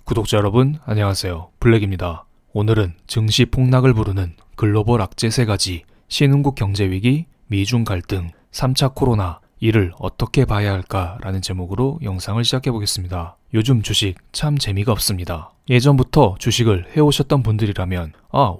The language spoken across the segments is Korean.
구독자 여러분 안녕하세요. 블랙입니다. 오늘은 증시 폭락을 부르는 글로벌 악재 3가지, 신흥국 경제위기, 미중 갈등, 3차 코로나, 이를 어떻게 봐야 할까라는 제목으로 영상을 시작해보겠습니다. 요즘 주식 참 재미가 없습니다. 예전부터 주식을 해오셨던 분들이라면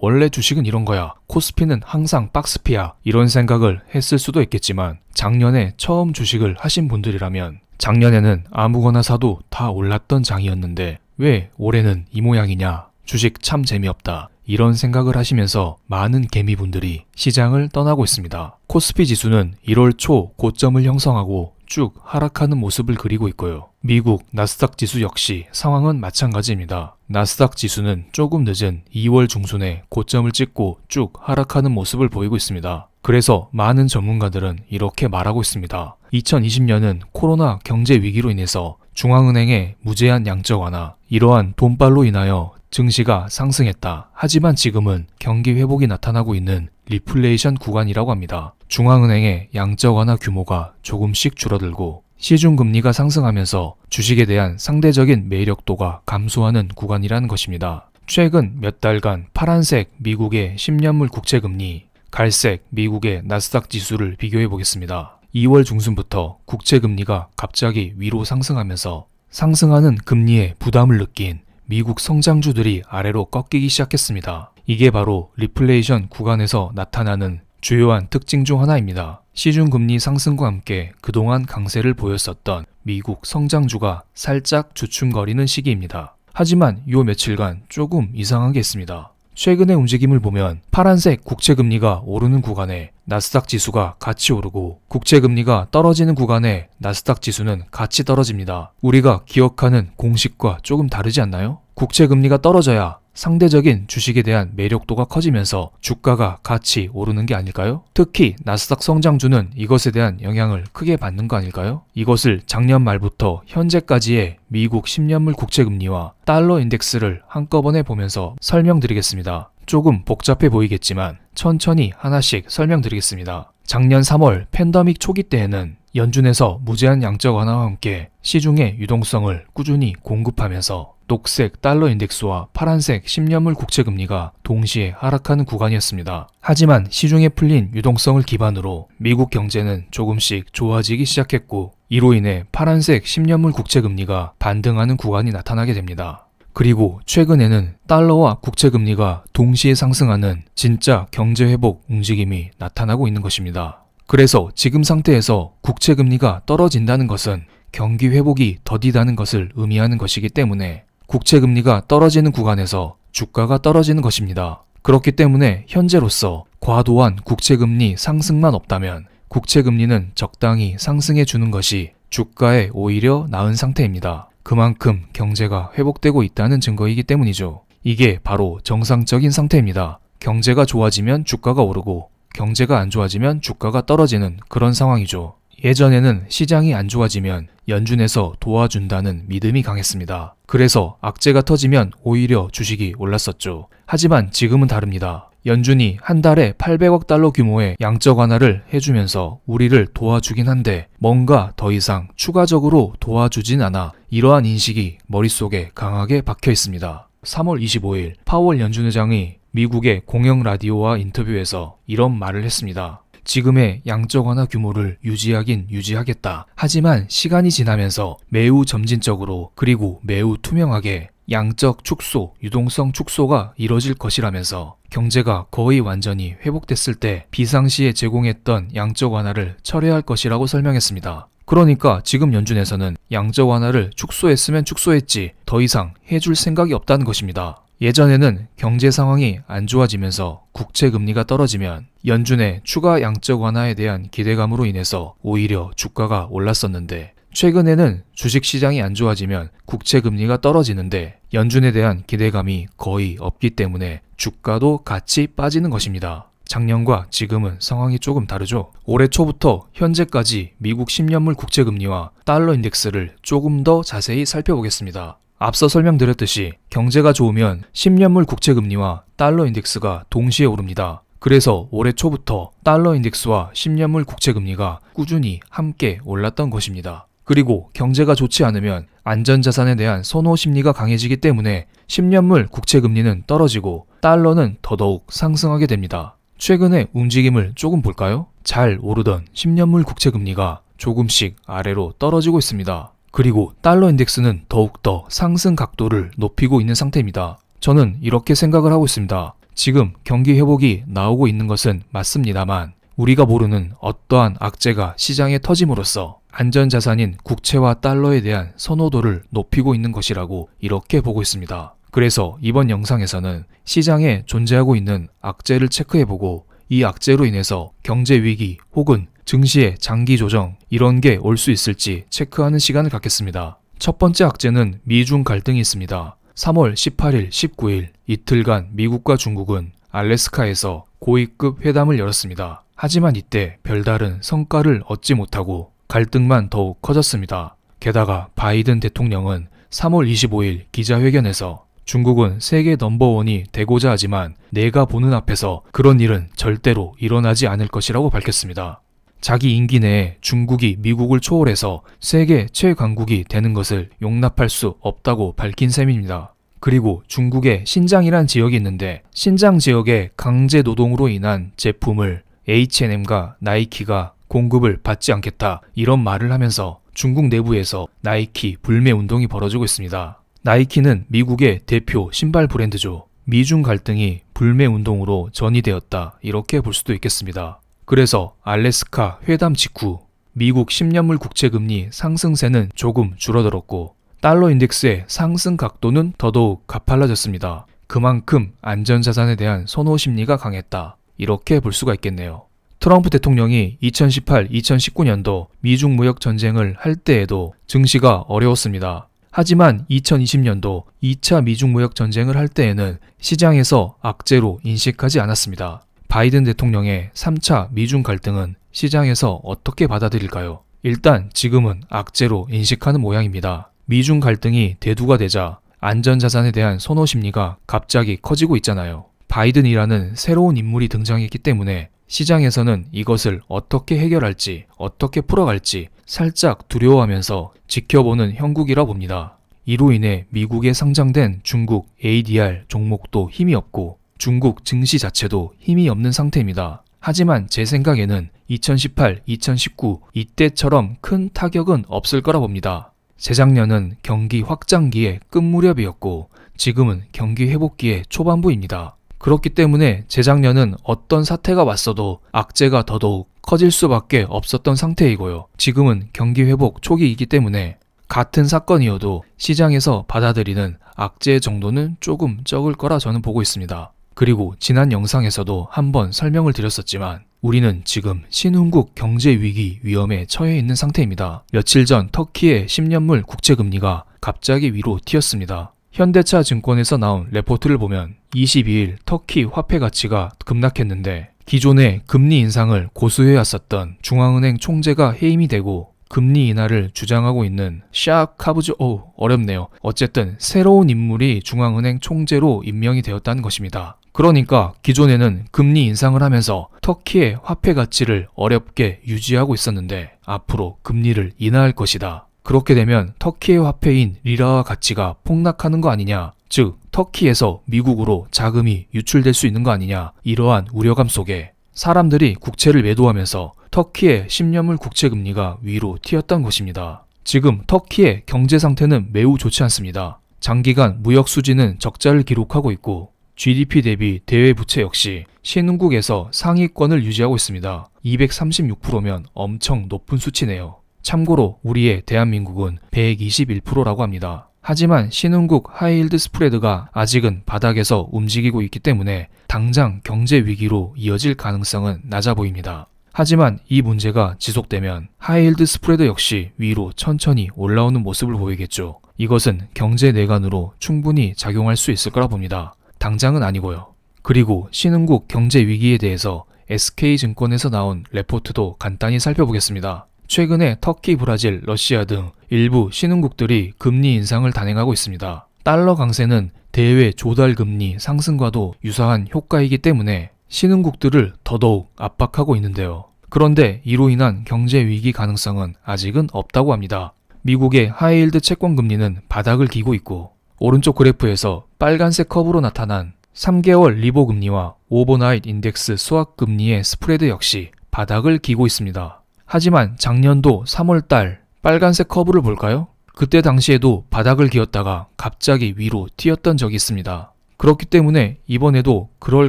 원래 주식은 이런 거야, 코스피는 항상 박스피야, 이런 생각을 했을 수도 있겠지만, 작년에 처음 주식을 하신 분들이라면 작년에는 아무거나 사도 다 올랐던 장이었는데 왜 올해는 이 모양이냐, 주식 참 재미없다, 이런 생각을 하시면서 많은 개미분들이 시장을 떠나고 있습니다. 코스피 지수는 1월 초 고점을 형성하고 쭉 하락하는 모습을 그리고 있고요. 미국 나스닥 지수 역시 상황은 마찬가지입니다. 나스닥 지수는 조금 늦은 2월 중순에 고점을 찍고 쭉 하락하는 모습을 보이고 있습니다. 그래서 많은 전문가들은 이렇게 말하고 있습니다. 2020년은 코로나 경제 위기로 인해서 중앙은행의 무제한 양적 완화, 이러한 돈빨로 인하여 증시가 상승했다. 하지만 지금은 경기 회복이 나타나고 있는 리플레이션 구간이라고 합니다. 중앙은행의 양적 완화 규모가 조금씩 줄어들고 시중금리가 상승하면서 주식에 대한 상대적인 매력도가 감소하는 구간이라는 것입니다. 최근 몇 달간 파란색 미국의 10년물 국채금리, 갈색 미국의 나스닥 지수를 비교해 보겠습니다. 2월 중순부터 국채금리가 갑자기 위로 상승하면서 상승하는 금리에 부담을 느낀 미국 성장주들이 아래로 꺾이기 시작했습니다. 이게 바로 리플레이션 구간에서 나타나는 주요한 특징 중 하나입니다. 시중금리 상승과 함께 그동안 강세를 보였었던 미국 성장주가 살짝 주춤거리는 시기입니다. 하지만 요 며칠간 조금 이상한 게 있습니다. 최근의 움직임을 보면 파란색 국채금리가 오르는 구간에 나스닥 지수가 같이 오르고, 국채금리가 떨어지는 구간에 나스닥 지수는 같이 떨어집니다. 우리가 기억하는 공식과 조금 다르지 않나요? 국채금리가 떨어져야 상대적인 주식에 대한 매력도가 커지면서 주가가 같이 오르는 게 아닐까요? 특히 나스닥 성장주는 이것에 대한 영향을 크게 받는 거 아닐까요? 이것을 작년 말부터 현재까지의 미국 10년물 국채금리와 달러 인덱스를 한꺼번에 보면서 설명드리겠습니다. 조금 복잡해 보이겠지만 천천히 하나씩 설명드리겠습니다. 작년 3월 팬데믹 초기 때에는 연준에서 무제한 양적 완화와 함께 시중의 유동성을 꾸준히 공급하면서 녹색 달러 인덱스와 파란색 10년물 국채금리가 동시에 하락하는 구간이었습니다. 하지만 시중에 풀린 유동성을 기반으로 미국 경제는 조금씩 좋아지기 시작했고, 이로 인해 파란색 10년물 국채금리가 반등하는 구간이 나타나게 됩니다. 그리고 최근에는 달러와 국채금리가 동시에 상승하는 진짜 경제회복 움직임이 나타나고 있는 것입니다. 그래서 지금 상태에서 국채금리가 떨어진다는 것은 경기 회복이 더디다는 것을 의미하는 것이기 때문에 국채금리가 떨어지는 구간에서 주가가 떨어지는 것입니다. 그렇기 때문에 현재로서 과도한 국채금리 상승만 없다면 국채금리는 적당히 상승해 주는 것이 주가에 오히려 나은 상태입니다. 그만큼 경제가 회복되고 있다는 증거이기 때문이죠. 이게 바로 정상적인 상태입니다. 경제가 좋아지면 주가가 오르고 경제가 안 좋아지면 주가가 떨어지는 그런 상황이죠. 예전에는 시장이 안 좋아지면 연준에서 도와준다는 믿음이 강했습니다. 그래서 악재가 터지면 오히려 주식이 올랐었죠. 하지만 지금은 다릅니다. 연준이 한 달에 800억 달러 규모의 양적 완화를 해주면서 우리를 도와주긴 한데 뭔가 더 이상 추가적으로 도와주진 않아, 이러한 인식이 머릿속에 강하게 박혀 있습니다. 3월 25일 파월 연준 의장이 미국의 공영 라디오와 인터뷰에서 이런 말을 했습니다. 지금의 양적 완화 규모를 유지하긴 유지하겠다. 하지만 시간이 지나면서 매우 점진적으로 그리고 매우 투명하게 양적 축소, 유동성 축소가 이뤄질 것이라면서 경제가 거의 완전히 회복됐을 때 비상시에 제공했던 양적 완화를 철회할 것이라고 설명했습니다. 그러니까 지금 연준에서는 양적 완화를 축소했으면 축소했지 더 이상 해줄 생각이 없다는 것입니다. 예전에는 경제 상황이 안 좋아지면서 국채금리가 떨어지면 연준의 추가 양적 완화에 대한 기대감으로 인해서 오히려 주가가 올랐었는데, 최근에는 주식시장이 안 좋아지면 국채금리가 떨어지는데 연준에 대한 기대감이 거의 없기 때문에 주가도 같이 빠지는 것입니다. 작년과 지금은 상황이 조금 다르죠. 올해 초부터 현재까지 미국 10년물 국채금리와 달러 인덱스를 조금 더 자세히 살펴보겠습니다. 앞서 설명드렸듯이 경제가 좋으면 10년물 국채금리와 달러 인덱스가 동시에 오릅니다. 그래서 올해 초부터 달러 인덱스와 10년물 국채금리가 꾸준히 함께 올랐던 것입니다. 그리고 경제가 좋지 않으면 안전자산에 대한 선호 심리가 강해지기 때문에 10년물 국채 금리는 떨어지고 달러는 더더욱 상승하게 됩니다. 최근의 움직임을 조금 볼까요? 잘 오르던 10년물 국채 금리가 조금씩 아래로 떨어지고 있습니다. 그리고 달러 인덱스는 더욱더 상승 각도를 높이고 있는 상태입니다. 저는 이렇게 생각을 하고 있습니다. 지금 경기 회복이 나오고 있는 것은 맞습니다만 우리가 모르는 어떠한 악재가 시장에 터짐으로써 안전자산인 국채와 달러에 대한 선호도를 높이고 있는 것이라고 이렇게 보고 있습니다. 그래서 이번 영상에서는 시장에 존재하고 있는 악재를 체크해보고 이 악재로 인해서 경제위기 혹은 증시의 장기 조정 이런 게 올 수 있을지 체크하는 시간을 갖겠습니다. 첫 번째 악재는 미중 갈등이 있습니다. 3월 18일, 19일 이틀간 미국과 중국은 알래스카에서 고위급 회담을 열었습니다. 하지만 이때 별다른 성과를 얻지 못하고 갈등만 더욱 커졌습니다. 게다가 바이든 대통령은 3월 25일 기자회견에서 중국은 세계 넘버원이 되고자 하지만 내가 보는 앞에서 그런 일은 절대로 일어나지 않을 것이라고 밝혔습니다. 자기 임기 내에 중국이 미국을 초월해서 세계 최강국이 되는 것을 용납할 수 없다고 밝힌 셈입니다. 그리고 중국에 신장이란 지역이 있는데 신장 지역의 강제 노동으로 인한 제품을 H&M과 나이키가 공급을 받지 않겠다 이런 말을 하면서 중국 내부에서 나이키 불매 운동이 벌어지고 있습니다. 나이키는 미국의 대표 신발 브랜드죠. 미중 갈등이 불매 운동으로 전이되었다 이렇게 볼 수도 있겠습니다. 그래서 알래스카 회담 직후 미국 10년물 국채 금리 상승세는 조금 줄어들었고 달러 인덱스의 상승 각도는 더더욱 가팔라졌습니다. 그만큼 안전자산에 대한 선호 심리가 강했다 이렇게 볼 수가 있겠네요. 트럼프 대통령이 2018-2019년도 미중 무역 전쟁을 할 때에도 증시가 어려웠습니다. 하지만 2020년도 2차 미중 무역 전쟁을 할 때에는 시장에서 악재로 인식하지 않았습니다. 바이든 대통령의 3차 미중 갈등은 시장에서 어떻게 받아들일까요? 일단 지금은 악재로 인식하는 모양입니다. 미중 갈등이 대두가 되자 안전자산에 대한 선호 심리가 갑자기 커지고 있잖아요. 바이든이라는 새로운 인물이 등장했기 때문에 시장에서는 이것을 어떻게 해결할지, 어떻게 풀어갈지 살짝 두려워하면서 지켜보는 형국이라 봅니다. 이로 인해 미국에 상장된 중국 ADR 종목도 힘이 없고 중국 증시 자체도 힘이 없는 상태입니다. 하지만 제 생각에는 2018, 2019 이때처럼 큰 타격은 없을 거라 봅니다. 재작년은 경기 확장기의 끝 무렵이었고 지금은 경기 회복기의 초반부입니다. 그렇기 때문에 재작년은 어떤 사태가 왔어도 악재가 더더욱 커질 수밖에 없었던 상태이고요. 지금은 경기 회복 초기이기 때문에 같은 사건이어도 시장에서 받아들이는 악재의 정도는 조금 적을 거라 저는 보고 있습니다. 그리고 지난 영상에서도 한번 설명을 드렸었지만 우리는 지금 신흥국 경제위기 위험에 처해 있는 상태입니다. 며칠 전 터키의 10년물 국채금리가 갑자기 위로 튀었습니다. 현대차 증권에서 나온 레포트를 보면 22일 터키 화폐 가치가 급락했는데 기존의 금리 인상을 고수해왔었던 중앙은행 총재가 해임이 되고 금리 인하를 주장하고 있는 샤카부즈 어렵네요. 어쨌든 새로운 인물이 중앙은행 총재로 임명이 되었다는 것입니다. 그러니까 기존에는 금리 인상을 하면서 터키의 화폐 가치를 어렵게 유지하고 있었는데 앞으로 금리를 인하할 것이다. 그렇게 되면 터키의 화폐인 리라와 가치가 폭락하는 거 아니냐, 즉 터키에서 미국으로 자금이 유출될 수 있는 거 아니냐, 이러한 우려감 속에 사람들이 국채를 매도하면서 터키의 10년물 국채 금리가 위로 튀었던 것입니다. 지금 터키의 경제 상태는 매우 좋지 않습니다. 장기간 무역 수지는 적자를 기록하고 있고 GDP 대비 대외 부채 역시 신흥국에서 상위권을 유지하고 있습니다. 236%면 엄청 높은 수치네요. 참고로 우리의 대한민국은 121%라고 합니다. 하지만 신흥국 하이힐드 스프레드가 아직은 바닥에서 움직이고 있기 때문에 당장 경제 위기로 이어질 가능성은 낮아 보입니다. 하지만 이 문제가 지속되면 하이힐드 스프레드 역시 위로 천천히 올라오는 모습을 보이겠죠. 이것은 경제 내관으로 충분히 작용할 수 있을 거라 봅니다. 당장은 아니고요. 그리고 신흥국 경제 위기에 대해서 SK증권에서 나온 레포트도 간단히 살펴보겠습니다. 최근에 터키, 브라질, 러시아 등 일부 신흥국들이 금리 인상을 단행하고 있습니다. 달러 강세는 대외 조달 금리 상승과도 유사한 효과이기 때문에 신흥국들을 더더욱 압박하고 있는데요. 그런데 이로 인한 경제 위기 가능성은 아직은 없다고 합니다. 미국의 하이힐드 채권 금리는 바닥을 기고 있고 오른쪽 그래프에서 빨간색 커브로 나타난 3개월 리보 금리와 오버나잇 인덱스 스왑 금리의 스프레드 역시 바닥을 기고 있습니다. 하지만 작년도 3월달 빨간색 커브를 볼까요? 그때 당시에도 바닥을 기었다가 갑자기 위로 튀었던 적이 있습니다. 그렇기 때문에 이번에도 그럴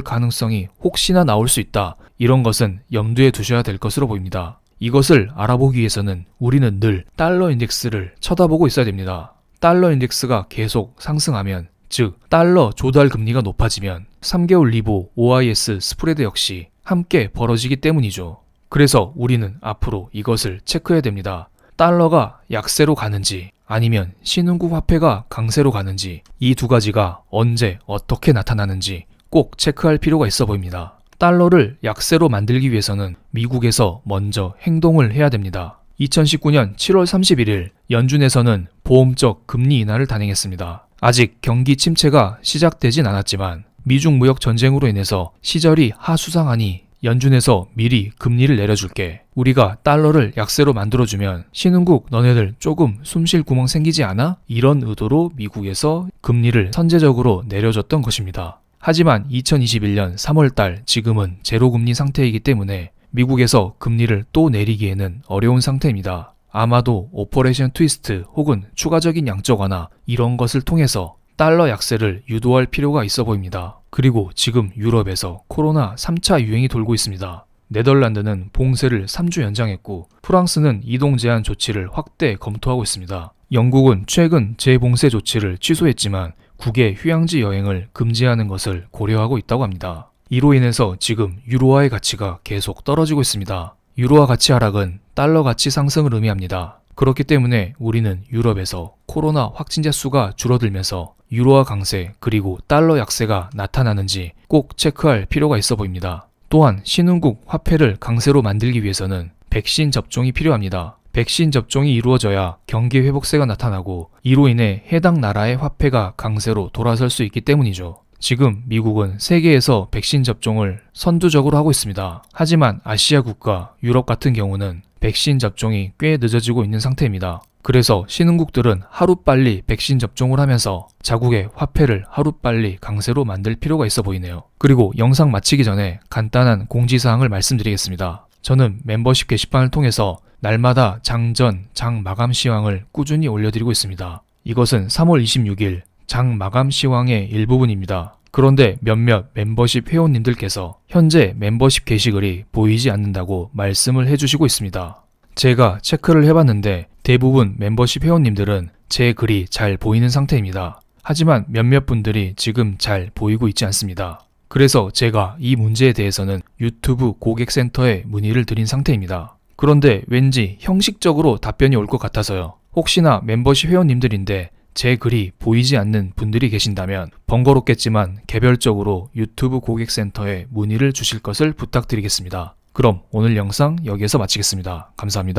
가능성이 혹시나 나올 수 있다. 이런 것은 염두에 두셔야 될 것으로 보입니다. 이것을 알아보기 위해서는 우리는 늘 달러 인덱스를 쳐다보고 있어야 됩니다. 달러 인덱스가 계속 상승하면, 즉 달러 조달 금리가 높아지면 3개월 리보 OIS 스프레드 역시 함께 벌어지기 때문이죠. 그래서 우리는 앞으로 이것을 체크해야 됩니다. 달러가 약세로 가는지 아니면 신흥국 화폐가 강세로 가는지, 이 두 가지가 언제 어떻게 나타나는지 꼭 체크할 필요가 있어 보입니다. 달러를 약세로 만들기 위해서는 미국에서 먼저 행동을 해야 됩니다. 2019년 7월 31일 연준에서는 보험적 금리 인하를 단행했습니다. 아직 경기 침체가 시작되진 않았지만 미중 무역 전쟁으로 인해서 시절이 하수상하니 연준에서 미리 금리를 내려줄게. 우리가 달러를 약세로 만들어주면 신흥국 너네들 조금 숨쉴 구멍 생기지 않아? 이런 의도로 미국에서 금리를 선제적으로 내려줬던 것입니다. 하지만 2021년 3월달 지금은 제로금리 상태이기 때문에 미국에서 금리를 또 내리기에는 어려운 상태입니다. 아마도 오퍼레이션 트위스트 혹은 추가적인 양적 완화 이런 것을 통해서 달러 약세를 유도할 필요가 있어 보입니다. 그리고 지금 유럽에서 코로나 3차 유행이 돌고 있습니다. 네덜란드는 봉쇄를 3주 연장했고 프랑스는 이동 제한 조치를 확대 검토하고 있습니다. 영국은 최근 재봉쇄 조치를 취소했지만 국외 휴양지 여행을 금지하는 것을 고려하고 있다고 합니다. 이로 인해서 지금 유로화의 가치가 계속 떨어지고 있습니다. 유로화 가치 하락은 달러 가치 상승을 의미합니다. 그렇기 때문에 우리는 유럽에서 코로나 확진자 수가 줄어들면서 유로화 강세 그리고 달러 약세가 나타나는지 꼭 체크할 필요가 있어 보입니다. 또한 신흥국 화폐를 강세로 만들기 위해서는 백신 접종이 필요합니다. 백신 접종이 이루어져야 경기 회복세가 나타나고 이로 인해 해당 나라의 화폐가 강세로 돌아설 수 있기 때문이죠. 지금 미국은 세계에서 백신 접종을 선두적으로 하고 있습니다. 하지만 아시아 국가, 유럽 같은 경우는 백신 접종이 꽤 늦어지고 있는 상태입니다. 그래서 신흥국들은 하루빨리 백신 접종을 하면서 자국의 화폐를 하루빨리 강세로 만들 필요가 있어 보이네요. 그리고 영상 마치기 전에 간단한 공지사항을 말씀드리겠습니다. 저는 멤버십 게시판을 통해서 날마다 장전, 장 마감 시황을 꾸준히 올려드리고 있습니다. 이것은 3월 26일 장 마감 시황의 일부분입니다. 그런데 몇몇 멤버십 회원님들께서 현재 멤버십 게시글이 보이지 않는다고 말씀을 해주시고 있습니다. 제가 체크를 해봤는데 대부분 멤버십 회원님들은 제 글이 잘 보이는 상태입니다. 하지만 몇몇 분들이 지금 잘 보이고 있지 않습니다. 그래서 제가 이 문제에 대해서는 유튜브 고객센터에 문의를 드린 상태입니다. 그런데 왠지 형식적으로 답변이 올 것 같아서요. 혹시나 멤버십 회원님들인데 제 글이 보이지 않는 분들이 계신다면 번거롭겠지만 개별적으로 유튜브 고객센터에 문의를 주실 것을 부탁드리겠습니다. 그럼 오늘 영상 여기에서 마치겠습니다. 감사합니다.